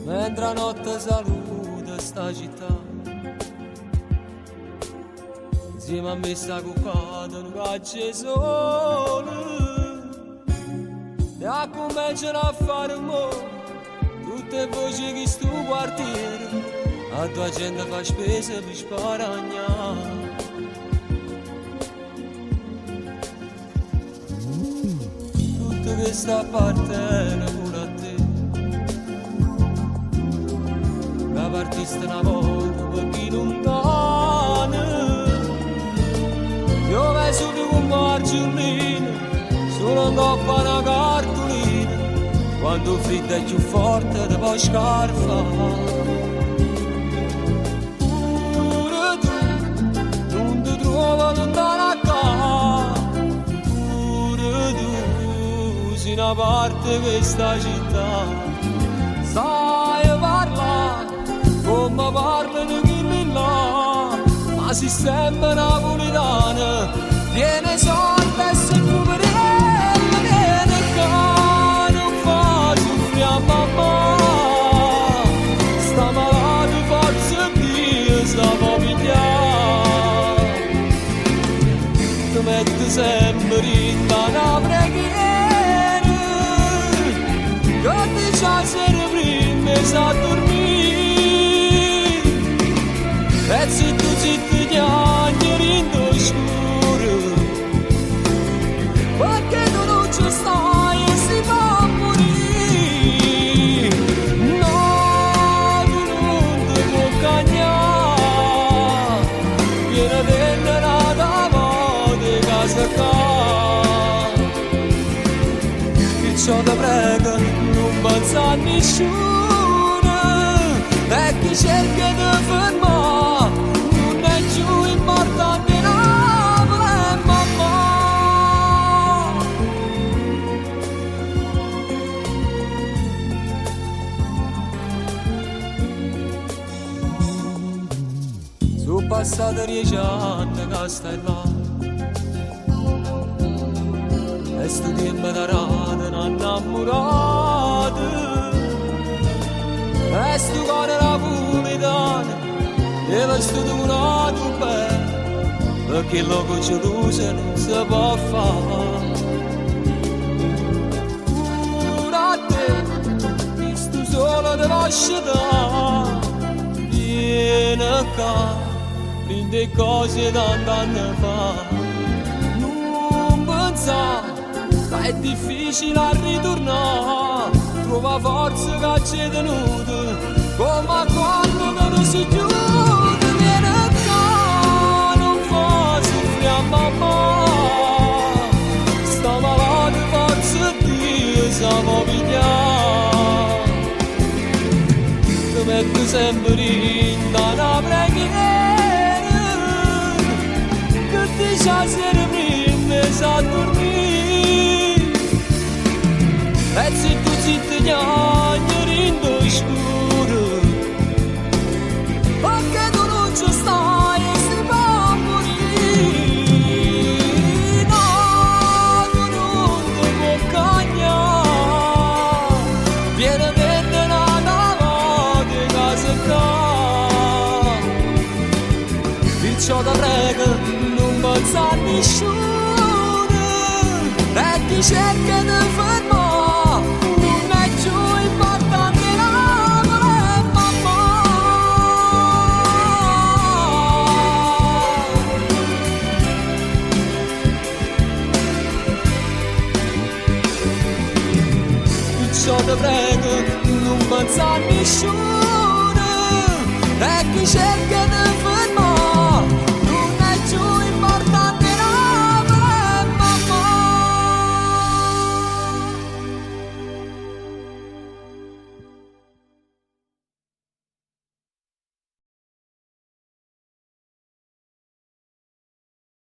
mentre la notte saluta sta città. Insieme a me sta cuccata un caccia sole, e cominciano a fare rumore tutte voci che sto quartiere, a tua gente fa spese per sparagnare. Tutto che sta partendo pure a te, che partiste una volta per chi lontano. Io vai su di un margiolino, solo un coppa una cartolina, quando il freddo è più forte ti puoi scarfa. Pure tu non ti trovi lontano a casa, pure tu sei una parte di questa città. Sai parlare come parlano quelli là, ma si sembra napolitana, viene sorda e si cuperella, viene qua, non fa soffrire a mamma, sta malato forza Dio, stiamo pigliando, ti metti sempre in una preghiera, che ti c'ha sera prima e sa dormire, e zitto zitto chiacchieri in lo scuro, perché tu non ci stai e si fa morire. No, tu non ti puoi cagnare, viene venerata di casa qua, che ciò ti prego non pensa a nessuno, e chi cerca di fermare non è più importante. Sono passati 10 anni che stai là, e sto tempo da rana non innamorato, e sto cuore napolitano e questo durato bene, perché loco geloso non si può fare. Pure a te, che sto solo ti lascio dare, vieni qua, prende cose tanti anni fa, non pensare che è difficile a ritornare, trova forza che c'è tenuto, come quando non si chiude, viene qua, non fa soffrire a mamma, sta malato forza Dio, siamo pigliati, ti metto sempre in una preghiera, che ti c'ha sera prima e sa dormire, e zitto zitto chiacchieri in lo scuro, perché tu non ci stai e si fa morire. No, tu non ti puoi cagnare, viene venerata di casa qua, perciò ti prego non pensa a nessuno, e chi cerca di fermare non è più importante. Perciò ti prego non pensa a nessuno, e chi cerca di fermare